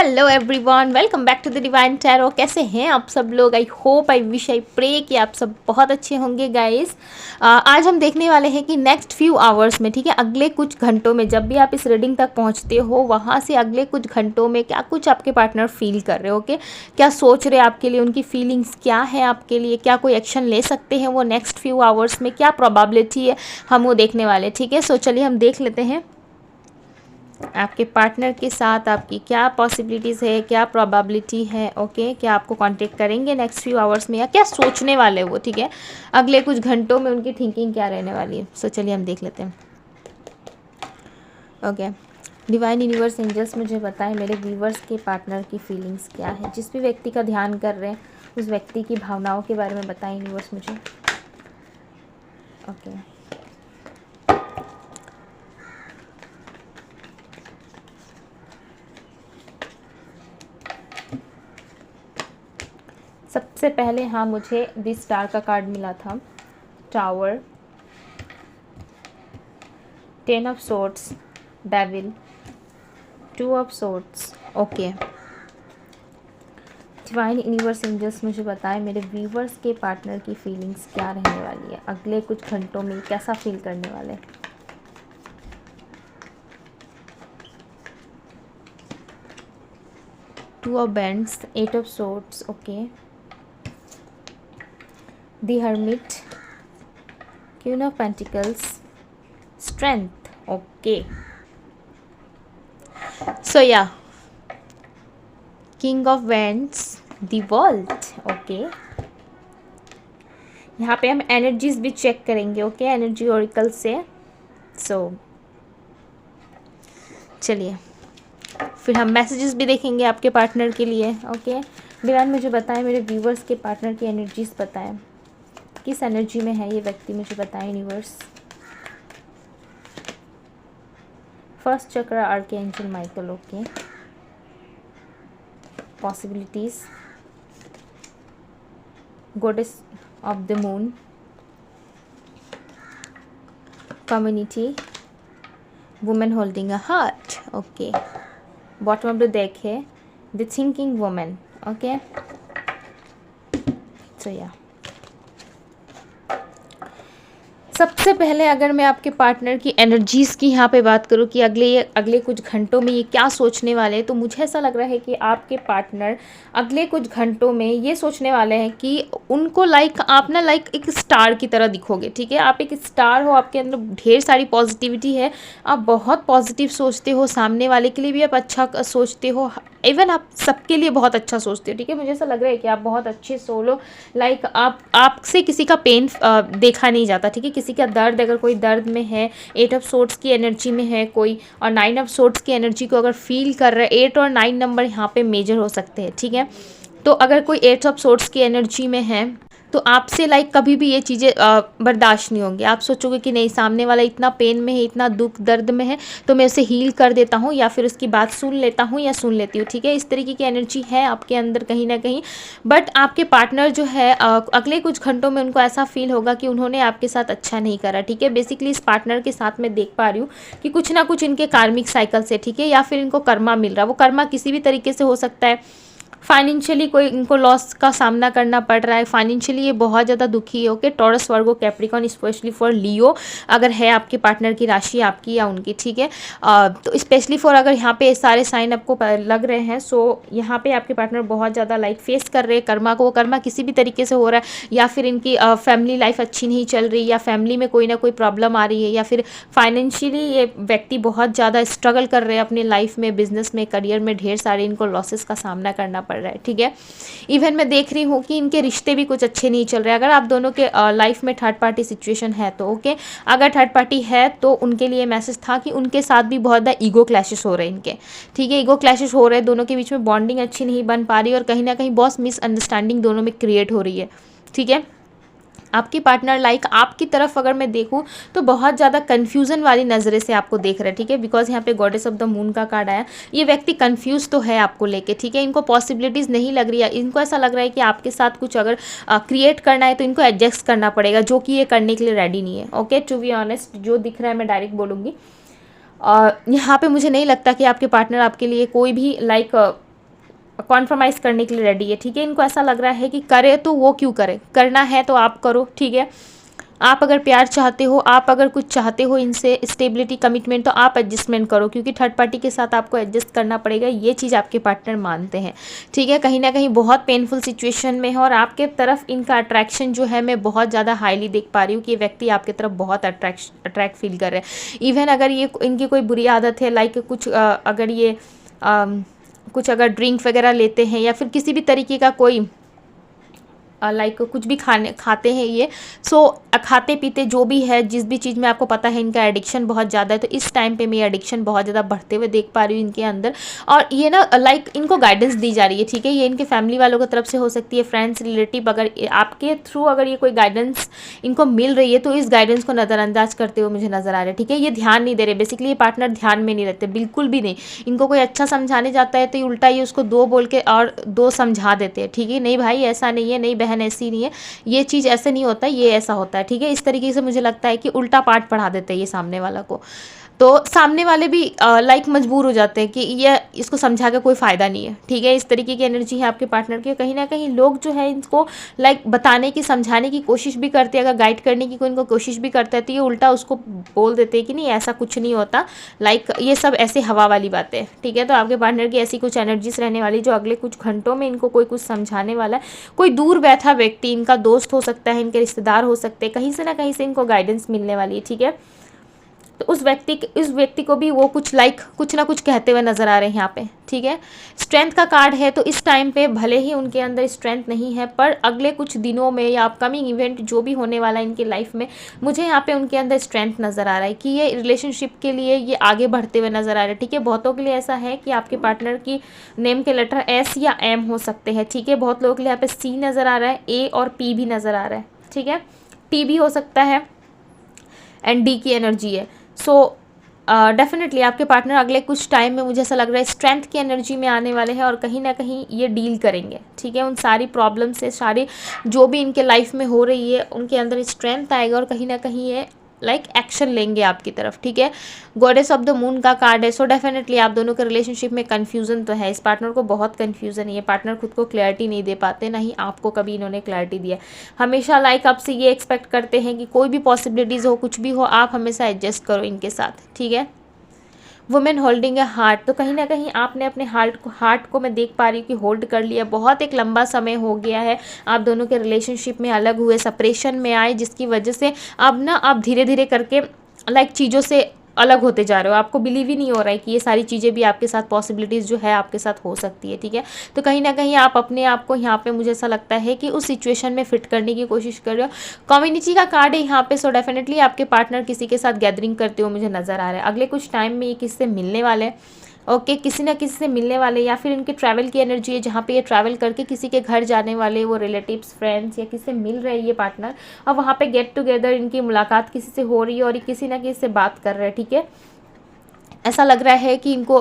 Hello everyone, welcome back to the divine tarot. कैसे हैं आप सब लोग? I hope, I wish, I pray कि आप सब बहुत अच्छे होंगे गाइस। आज हम देखने वाले हैं कि नेक्स्ट फ्यू आवर्स में, ठीक है, अगले कुछ घंटों में, जब भी आप इस रीडिंग तक पहुंचते हो वहां से अगले कुछ घंटों में क्या कुछ आपके पार्टनर फील कर रहे हो, ओके, क्या सोच रहे हैं आपके लिए, उनकी फीलिंग्स क्या है आपके लिए, क्या कोई एक्शन ले सकते हैं वो नेक्स्ट फ्यू आवर्स में, क्या प्रोबेबिलिटी है, हम वो देखने वाले। ठीक है, सो चलिए हम देख लेते हैं आपके पार्टनर के साथ आपकी क्या पॉसिबिलिटीज़ है, क्या प्रोबेबिलिटी है, ओके, क्या आपको कांटेक्ट करेंगे नेक्स्ट फ्यू आवर्स में, या क्या सोचने वाले वो, ठीक है, अगले कुछ घंटों में उनकी थिंकिंग क्या रहने वाली है। सो चलिए हम देख लेते हैं। ओके, डिवाइन यूनिवर्स एंजल्स मुझे बताएं मेरे व्यूवर्स के पार्टनर की फीलिंग्स क्या है, जिस भी व्यक्ति का ध्यान कर रहे हैं उस व्यक्ति की भावनाओं के बारे में बताएं यूनिवर्स मुझे। ओके, सबसे पहले हाँ मुझे दिस स्टार का कार्ड मिला था, tower, 10 of swords, devil, 2 of swords. Okay, divine universe angels मुझे बताएं मेरे व्यूवर्स के पार्टनर की फीलिंग्स क्या रहने वाली है, अगले कुछ घंटों में कैसा फील करने वाले। 2 of bands, 8 of swords, okay, The Hermit, Queen of Pentacles, Strength, okay. So yeah, King of Wands, The World, okay. यहाँ पे हम एनर्जीज भी चेक करेंगे, ओके, एनर्जी ओरिकल से। सो चलिए फिर हम मैसेजेस भी देखेंगे आपके पार्टनर के लिए, ओके। डिवाइन मुझे बताएं मेरे व्यूवर्स के पार्टनर की एनर्जीज बताएं, किस एनर्जी में है ये व्यक्ति, मुझे बताएं यूनिवर्स। फर्स्ट चक्र, archangel Michael, okay, possibilities, goddess of the moon, community, women holding a heart, okay, bottom of the deck है द थिंकिंग वुमेन, ओके। सो या सबसे पहले अगर मैं आपके पार्टनर की एनर्जीज़ की यहाँ पे बात करूँ कि अगले कुछ घंटों में ये क्या सोचने वाले हैं, तो मुझे ऐसा लग रहा है कि आपके पार्टनर अगले कुछ घंटों में ये सोचने वाले हैं कि उनको आप ना एक स्टार की तरह दिखोगे, ठीक है, आप एक स्टार हो, आपके अंदर ढेर सारी पॉजिटिविटी है, आप बहुत पॉजिटिव सोचते हो, सामने वाले के लिए भी आप अच्छा सोचते हो, इवन आप सबके लिए बहुत अच्छा सोचते हो, ठीक है। मुझे ऐसा लग रहा है कि आप बहुत अच्छे सोल हो, आपसे किसी का पेन देखा नहीं जाता, ठीक है, किसी का दर्द, अगर कोई दर्द में है, 8 ऑफ सोर्ड्स की एनर्जी में है कोई, और 9 ऑफ सोर्ड्स की एनर्जी को अगर फील कर रहा है, 8 और 9 नंबर यहाँ पे मेजर हो सकते हैं, ठीक है। तो अगर कोई 8 ऑफ सोर्ड्स की एनर्जी में है तो आपसे कभी भी ये चीज़ें बर्दाश्त नहीं होंगी, आप सोचोगे कि नहीं, सामने वाला इतना पेन में है, इतना दुख दर्द में है, तो मैं उसे हील कर देता हूँ या फिर उसकी बात सुन लेता हूँ या सुन लेती हूँ, ठीक है। इस तरीके की एनर्जी है आपके अंदर कहीं ना कहीं, बट आपके पार्टनर जो है अगले कुछ घंटों में उनको ऐसा फील होगा कि उन्होंने आपके साथ अच्छा नहीं करा, ठीक है। बेसिकली इस पार्टनर के साथ मैं देख पा रही हूँ कि कुछ ना कुछ इनके कार्मिक साइकिल से, ठीक है, या फिर इनको कर्मा मिल रहा है, वो कर्मा किसी भी तरीके से हो सकता है, फाइनेंशियली कोई इनको लॉस का सामना करना पड़ रहा है, फाइनेंशियली ये बहुत ज़्यादा दुखी है, okay. Taurus, Virgo, Capricorn, specially for Leo अगर है आपके पार्टनर की राशि आपकी या उनकी, ठीक है, तो स्पेशली फॉर अगर यहाँ पे सारे साइन आपको लग रहे हैं, सो यहाँ पे आपके पार्टनर बहुत ज़्यादा फेस कर रहे हैं कर्मा को, वो कर्मा किसी भी तरीके से हो रहा है, या फिर इनकी फैमिली लाइफ अच्छी नहीं चल रही, या फैमिली में कोई ना कोई प्रॉब्लम आ रही है, या फिर फाइनेंशियली ये व्यक्ति बहुत ज़्यादा स्ट्रगल कर रहे हैं अपनी लाइफ में, बिजनेस में, करियर में, ढेर सारे इनको लॉसेस का सामना करना पड़ रहा है, ठीक है। इवन मैं देख रही हूँ कि इनके रिश्ते भी कुछ अच्छे नहीं चल रहे। अगर आप दोनों के लाइफ में थर्ड पार्टी सिचुएशन है तो ओके, अगर थर्ड पार्टी है तो उनके लिए मैसेज था कि उनके साथ भी बहुत ज़्यादा ईगो क्लैशेस हो रहे हैं इनके, ठीक है, ईगो क्लैशेस हो रहे हैं, दोनों के बीच में बॉन्डिंग अच्छी नहीं बन पा रही, और कहीं ना कहीं बहुत मिसअंडरस्टैंडिंग दोनों में क्रिएट हो रही है, ठीक है। आपकी पार्टनर आपकी तरफ अगर मैं देखूँ तो बहुत ज़्यादा कन्फ्यूज़न वाली नज़रे से आपको देख रहा है, ठीक है, बिकॉज यहाँ पे गॉडेस ऑफ द मून का कार्ड आया, ये व्यक्ति कन्फ्यूज़ तो है आपको लेके, ठीक है, इनको पॉसिबिलिटीज़ नहीं लग रही है, इनको ऐसा लग रहा है कि आपके साथ कुछ अगर क्रिएट करना है तो इनको एडजस्ट करना पड़ेगा, जो कि ये करने के लिए रेडी नहीं है, ओके। टू बी ऑनेस्ट जो दिख रहा है मैं डायरेक्ट बोलूँगी, यहाँ पे मुझे नहीं लगता कि आपके पार्टनर आपके लिए कोई भी कॉम्प्रोमाइज़ करने के लिए रेडी है, ठीक है। इनको ऐसा लग रहा है कि करे तो वो क्यों करे, करना है तो आप करो, ठीक है। आप अगर प्यार चाहते हो, आप अगर कुछ चाहते हो इनसे स्टेबिलिटी कमिटमेंट, तो आप एडजस्टमेंट करो, क्योंकि थर्ड पार्टी के साथ आपको एडजस्ट करना पड़ेगा, ये चीज़ आपके पार्टनर मानते हैं, ठीक है। कहीं ना कहीं बहुत पेनफुल सिचुएशन में है और आपके तरफ इनका अट्रैक्शन जो है मैं बहुत ज़्यादा हाईली देख पा रही हूँ कि ये व्यक्ति आपके तरफ बहुत अट्रैक्ट फील कर रहे हैं। इवन अगर ये इनकी कोई बुरी आदत है, लाइक कुछ अगर ये कुछ अगर ड्रिंक वगैरह लेते हैं या फिर किसी भी तरीके का कोई लाइक कुछ भी खाते हैं ये, सो खाते पीते जो भी है, जिस भी चीज़ में आपको पता है इनका एडिक्शन बहुत ज़्यादा है, तो इस टाइम पे मैं एडिक्शन बहुत ज़्यादा बढ़ते हुए देख पा रही हूँ इनके अंदर। और ये ना लाइक इनको गाइडेंस दी जा रही है, ठीक है। ये इनके फैमिली वालों की तरफ से हो सकती है, फ्रेंड्स, रिलेटिव, अगर आपके थ्रू अगर ये कोई गाइडेंस इनको मिल रही है तो इस गाइडेंस को नज़रअंदाज करते हुए मुझे नज़र आ रहा है, ठीक है। ये ध्यान नहीं दे रहे, बेसिकली ये पार्टनर ध्यान में नहीं रहते, बिल्कुल भी नहीं। इनको कोई अच्छा समझाने जाता है तो ये उल्टा ये उसको दो बोल के और दो समझा देते हैं, ठीक है। नहीं भाई ऐसा नहीं है, नहीं बहन ऐसी नहीं है, ये चीज़ ऐसे नहीं होता, ये ऐसा होता है, ठीक है। इस तरीके से मुझे लगता है कि उल्टा पाठ पढ़ा देते हैं ये सामने वाला को, तो सामने वाले भी लाइक मजबूर हो जाते हैं कि ये इसको समझा के कोई फ़ायदा नहीं है, ठीक है। इस तरीके की एनर्जी है आपके पार्टनर की। कहीं ना कहीं लोग जो है इनको लाइक बताने की, समझाने की कोशिश भी करते हैं, अगर गाइड करने की कोई इनको कोशिश भी करता है तो ये उल्टा उसको बोल देते हैं कि नहीं ऐसा कुछ नहीं होता, लाइक ये सब ऐसे हवा वाली बातें, ठीक है। तो आपके पार्टनर की ऐसी कुछ एनर्जीज रहने वाली जो अगले कुछ घंटों में इनको कोई कुछ समझाने वाला है। कोई दूर बैठा व्यक्ति, इनका दोस्त हो सकता है, इनके रिश्तेदार हो सकते हैं, कहीं से ना कहीं से इनको गाइडेंस मिलने वाली है, ठीक है। तो उस व्यक्ति को भी वो कुछ लाइक कुछ ना कुछ कहते हुए नज़र आ रहे हैं यहाँ पे, ठीक है। स्ट्रेंथ का कार्ड है, तो इस टाइम पे भले ही उनके अंदर स्ट्रेंथ नहीं है, पर अगले कुछ दिनों में या अपकमिंग इवेंट जो भी होने वाला है इनकी लाइफ में, मुझे यहाँ पे उनके अंदर स्ट्रेंथ नज़र आ रहा है कि ये रिलेशनशिप के लिए ये आगे बढ़ते हुए नज़र आ रहे हैं, ठीक है। बहुतों के लिए ऐसा है कि आपके पार्टनर की नेम के लेटर एस या एम हो सकते हैं, ठीक है। बहुत लोगों के लिए यहाँ पे सी नज़र आ रहा है, ए और पी भी नज़र आ रहा है, ठीक है। टी भी हो सकता है एंड डी की एनर्जी है। सो डेफिनेटली आपके पार्टनर अगले कुछ टाइम में मुझे ऐसा लग रहा है स्ट्रेंथ की एनर्जी में आने वाले हैं और कहीं ना कहीं ये डील करेंगे, ठीक है। उन सारी प्रॉब्लम से, सारी जो भी इनके लाइफ में हो रही है उनके अंदर स्ट्रेंथ आएगा और कहीं ना कहीं ये लाइक एक्शन लेंगे आपकी तरफ, ठीक है। गॉडेस ऑफ द मून का कार्ड है, सो डेफिनेटली आप दोनों के रिलेशनशिप में कन्फ्यूजन तो है, इस पार्टनर को बहुत कन्फ्यूजन है, ये पार्टनर खुद को क्लैरिटी नहीं दे पाते, ना ही आपको कभी इन्होंने क्लैरिटी दिया। हमेशा लाइक आपसे ये एक्सपेक्ट करते हैं कि कोई भी पॉसिबिलिटीज़ हो, कुछ भी हो, आप हमेशा एडजस्ट करो इनके साथ, ठीक है। वुमेन होल्डिंग ए हार्ट, तो कहीं ना कहीं आपने अपने हार्ट को मैं देख पा रही हूँ कि होल्ड कर लिया, बहुत एक लंबा समय हो गया है आप दोनों के रिलेशनशिप में अलग हुए, सेपरेशन में आए, जिसकी वजह से अब ना आप धीरे धीरे करके लाइक चीज़ों से अलग होते जा रहे हो। आपको बिलीव ही नहीं हो रहा है कि ये सारी चीज़ें भी आपके साथ पॉसिबिलिटीज़ जो है आपके साथ हो सकती है, ठीक है। तो कहीं ना कहीं आप अपने आप को यहाँ पे मुझे ऐसा लगता है कि उस सिचुएशन में फिट करने की कोशिश कर रहे हो। कम्युनिटी का कार्ड है यहाँ पे, सो डेफिनेटली आपके पार्टनर किसी के साथ गैदरिंग करते हुए मुझे नज़र आ रहा है। अगले कुछ टाइम में ये किससे मिलने वाले हैं, ओके, किसी ना किसी से मिलने वाले, या फिर इनके ट्रैवल की एनर्जी है जहाँ पे ये ट्रैवल करके किसी के घर जाने वाले, वो रिलेटिव्स, फ्रेंड्स या किसी से मिल रहे हैं ये पार्टनर, और वहाँ पे गेट टुगेदर इनकी मुलाकात किसी से हो रही है और ये किसी ना किसी से बात कर रहे हैं, ठीक है। ऐसा लग रहा है कि इनको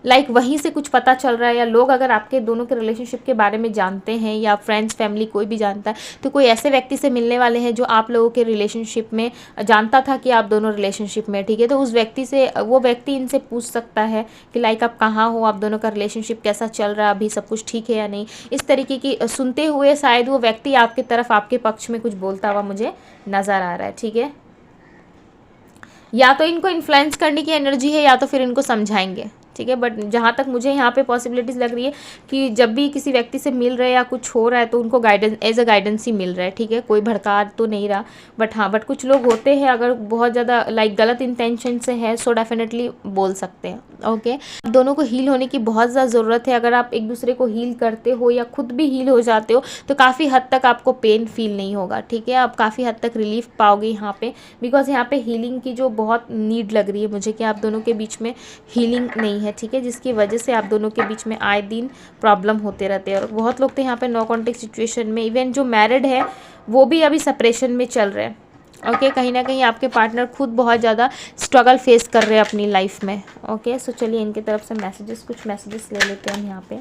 लाइक वहीं से कुछ पता चल रहा है, या लोग अगर आपके दोनों के रिलेशनशिप के बारे में जानते हैं या फ्रेंड्स, फैमिली कोई भी जानता है, तो कोई ऐसे व्यक्ति से मिलने वाले हैं जो आप लोगों के रिलेशनशिप में जानता था कि आप दोनों रिलेशनशिप में, ठीक है। तो उस व्यक्ति से, वो व्यक्ति इनसे पूछ सकता है कि लाइक आप कहाँ हो, आप दोनों का रिलेशनशिप कैसा चल रहा है, अभी सब कुछ ठीक है या नहीं, इस तरीके की सुनते हुए शायद वो व्यक्ति आपकी तरफ, आपके पक्ष में कुछ बोलता हुआ मुझे नज़र आ रहा है, ठीक है। या तो इनको इन्फ्लुएंस करने की एनर्जी है या तो फिर इनको समझाएंगे, ठीक है। बट जहाँ तक मुझे यहाँ पे पॉसिबिलिटीज़ लग रही है कि जब भी किसी व्यक्ति से मिल रहे हैं या कुछ हो रहा है तो उनको गाइडेंस, एज अ गाइडेंस ही मिल रहा है, ठीक है। कोई भड़का तो नहीं रहा, बट हाँ, बट कुछ लोग होते हैं अगर बहुत ज़्यादा लाइक गलत इंटेंशन से है, सो डेफिनेटली बोल सकते हैं, ओके। दोनों को हील होने की बहुत ज़्यादा ज़रूरत है। अगर आप एक दूसरे को हील करते हो या खुद भी हील हो जाते हो तो काफ़ी हद तक आपको पेन फील नहीं होगा, ठीक है। आप काफ़ी हद तक रिलीफ पाओगे यहाँ पे, बिकॉज यहाँ पे हीलिंग की जो बहुत नीड लग रही है मुझे कि आप दोनों के बीच में हीलिंग नहीं है, ठीक है, जिसकी वजह से आप दोनों के बीच में आए दिन प्रॉब्लम होते रहते हैं। और बहुत लोग तो यहाँ पे नो कॉन्टेक्ट सिचुएशन में, इवन जो मैरिड है वो भी अभी सेपरेशन में चल रहे हैं, ओके। कहीं ना कहीं आपके पार्टनर खुद बहुत ज़्यादा स्ट्रगल फेस कर रहे हैं अपनी लाइफ में, ओके। सो चलिए इनकी तरफ से मैसेजेस, कुछ मैसेजेस ले लेते हैं यहाँ पे।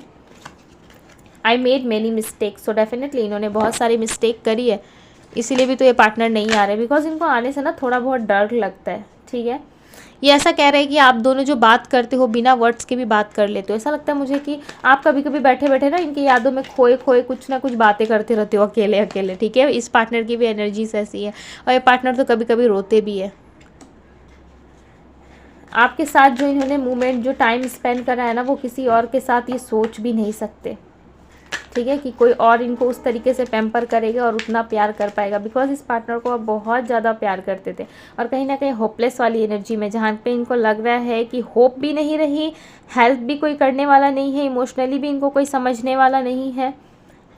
I made many mistakes, so definitely इन्होंने बहुत सारी मिस्टेक करी है, इसीलिए भी तो ये पार्टनर नहीं आ रहे, बिकॉज इनको आने से ना थोड़ा बहुत डर लगता है, ठीक है। ये ऐसा कह रहे हैं कि आप दोनों जो बात करते हो बिना वर्ड्स के भी बात कर लेते हो। ऐसा लगता है मुझे कि आप कभी कभी बैठे बैठे ना इनकी यादों में खोए खोए कुछ ना कुछ बातें करते रहते हो अकेले अकेले, ठीक है। इस पार्टनर की भी एनर्जीज ऐसी है, और ये पार्टनर तो कभी कभी रोते भी है। आपके साथ जो इन्होंने मोमेंट जो टाइम स्पेंड करा है ना, वो किसी और के साथ ये सोच भी नहीं सकते, ठीक है, कि कोई और इनको उस तरीके से पैम्पर करेगा और उतना प्यार कर पाएगा। बिकॉज इस पार्टनर को आप बहुत ज़्यादा प्यार करते थे, और कहीं ना कहीं होपलेस वाली एनर्जी में, जहाँ पे इनको लग रहा है कि होप भी नहीं रही, हेल्प भी कोई करने वाला नहीं है, इमोशनली भी इनको कोई समझने वाला नहीं है,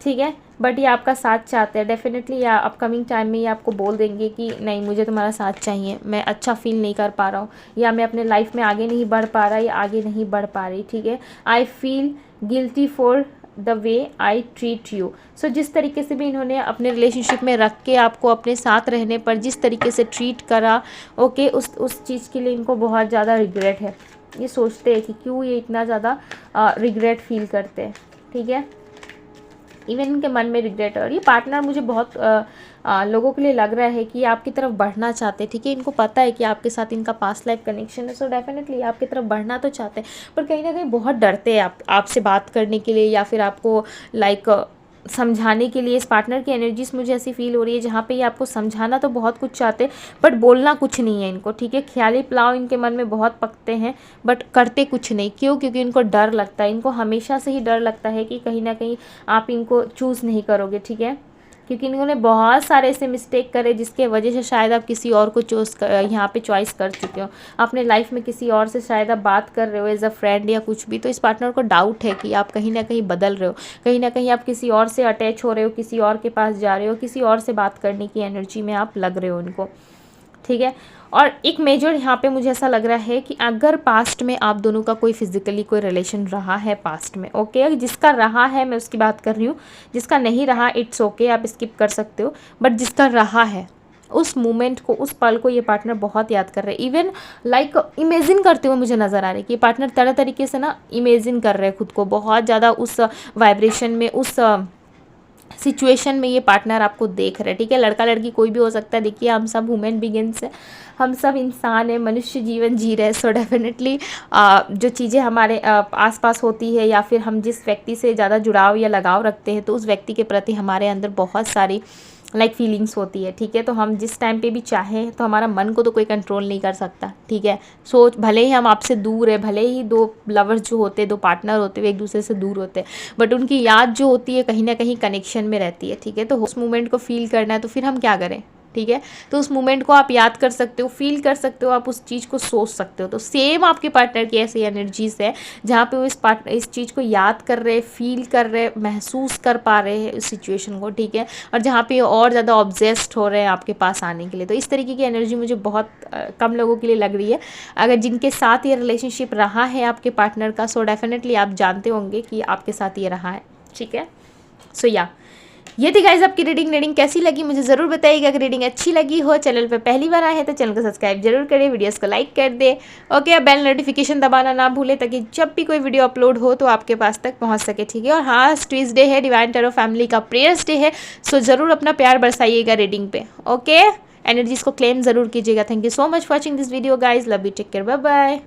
ठीक है। बट ये आपका साथ चाहते हैं डेफिनेटली, या अपकमिंग टाइम में ये आपको बोल देंगे कि नहीं मुझे तुम्हारा साथ चाहिए, मैं अच्छा फील नहीं कर पा रहा हूँ, या मैं अपने लाइफ में आगे नहीं बढ़ पा रहा या आगे नहीं बढ़ पा रही, ठीक है। I feel guilty for the way I treat you. So जिस तरीके से भी इन्होंने अपने रिलेशनशिप में रख के आपको अपने साथ रहने पर जिस तरीके से ट्रीट करा, ओके, उस चीज़ के लिए इनको बहुत ज़्यादा रिग्रेट है। ये सोचते हैं कि क्यों ये इतना ज़्यादा रिग्रेट फील करते हैं, ठीक है। इवन इनके मन में रिग्रेट है, और ये पार्टनर मुझे बहुत लोगों के लिए लग रहा है कि ये आपकी तरफ बढ़ना चाहते हैं, ठीक है। इनको पता है कि आपके साथ इनका पास्ट लाइफ कनेक्शन है, सो डेफिनेटली आपकी तरफ बढ़ना तो चाहते हैं, पर कहीं ना कहीं बहुत डरते हैं आपसे बात करने के लिए, या फिर आपको समझाने के लिए। इस पार्टनर की एनर्जीज मुझे ऐसी फील हो रही है जहाँ पे ये आपको समझाना तो बहुत कुछ चाहते हैं, बट बोलना कुछ नहीं है इनको, ठीक है। ख्याली पुलाव इनके मन में बहुत पकते हैं, बट करते कुछ नहीं। क्यों? क्योंकि इनको डर लगता है, इनको हमेशा से ही डर लगता है कि कहीं ना कहीं आप इनको चूज़ नहीं करोगे, ठीक है। क्योंकि इन्होंने बहुत सारे ऐसे मिस्टेक करे जिसके वजह से शायद आप किसी और को यहाँ पे चॉइस कर चुके हो अपने लाइफ में, किसी और से शायद आप बात कर रहे हो एज अ फ्रेंड या कुछ भी। तो इस पार्टनर को डाउट है कि आप कहीं ना कहीं बदल रहे हो, कहीं ना कहीं आप किसी और से अटैच हो रहे हो, किसी और के पास जा रहे हो, किसी और से बात करने की एनर्जी में आप लग रहे हो इनको, ठीक है। और एक मेजर यहाँ पे मुझे ऐसा लग रहा है कि अगर पास्ट में आप दोनों का कोई फिजिकली कोई रिलेशन रहा है पास्ट में, ओके, जिसका रहा है मैं उसकी बात कर रही हूँ, जिसका नहीं रहा इट्स ओके, आप स्किप कर सकते हो, बट जिसका रहा है उस मोमेंट को, उस पल को ये पार्टनर बहुत याद कर रहे हैं। इवन इमेजिन करते हुए मुझे नज़र आ रहा है कि ये पार्टनर तरह तरीके से ना इमेजिन कर रहे हैं खुद को बहुत ज़्यादा उस वाइब्रेशन में, उस सिचुएशन में ये पार्टनर आपको देख रहे हैं, ठीक है। लड़का लड़की कोई भी हो सकता है, देखिए हम सब ह्यूमन बिगिंस हैं, हम सब इंसान हैं, मनुष्य जीवन जी रहे हैं। सो डेफिनेटली जो चीज़ें हमारे आसपास होती है, या फिर हम जिस व्यक्ति से ज़्यादा जुड़ाव या लगाव रखते हैं, तो उस व्यक्ति के प्रति हमारे अंदर बहुत सारी फीलिंग्स होती है, ठीक है। तो हम जिस टाइम पे भी चाहें तो हमारा मन को तो कोई कंट्रोल नहीं कर सकता, ठीक है। सोच भले ही हम आपसे दूर है, भले ही दो लवर्स जो होते हैं, दो पार्टनर होते हैं, एक दूसरे से दूर होते हैं, बट उनकी याद जो होती है कहीं ना कहीं कनेक्शन में रहती है, ठीक है। तो उस मोमेंट को फील करना है तो फिर हम क्या करें, ठीक है। तो उस मोमेंट को आप याद कर सकते हो, फील कर सकते हो, आप उस चीज़ को सोच सकते हो। तो सेम आपके पार्टनर की ऐसी एनर्जीज है जहाँ पे वो इस चीज़ को याद कर रहे, फील कर रहे, महसूस कर पा रहे हैं उस सिचुएशन को, ठीक है। और जहाँ पे और ज़्यादा ऑब्जेस्ड हो रहे हैं आपके पास आने के लिए। तो इस तरीके की एनर्जी मुझे बहुत कम लोगों के लिए लग रही है। अगर जिनके साथ ये रिलेशनशिप रहा है आपके पार्टनर का, सो डेफिनेटली आप जानते होंगे कि आपके साथ ये रहा है, ठीक है। सो या ये थी गाइज आपकी रीडिंग कैसी लगी मुझे ज़रूर बताइएगा। अगर रीडिंग अच्छी लगी हो, चैनल पे पहली बार आए हैं तो चैनल को सब्सक्राइब जरूर करें, वीडियोस को लाइक कर दे, ओके। बेल नोटिफिकेशन दबाना ना भूले ताकि जब भी कोई वीडियो अपलोड हो तो आपके पास तक पहुंच सके, ठीक है। और हाँ, ट्यूसडे है, डिवाइन टैरो फैमिली का प्रेयर्स डे है, सो ज़रूर अपना प्यार बरसाइएगा रीडिंग पे, ओके। एनर्जीज को क्लेम ज़रूर कीजिएगा। Thank you so much for watching this video guys, love you, take care, bye bye.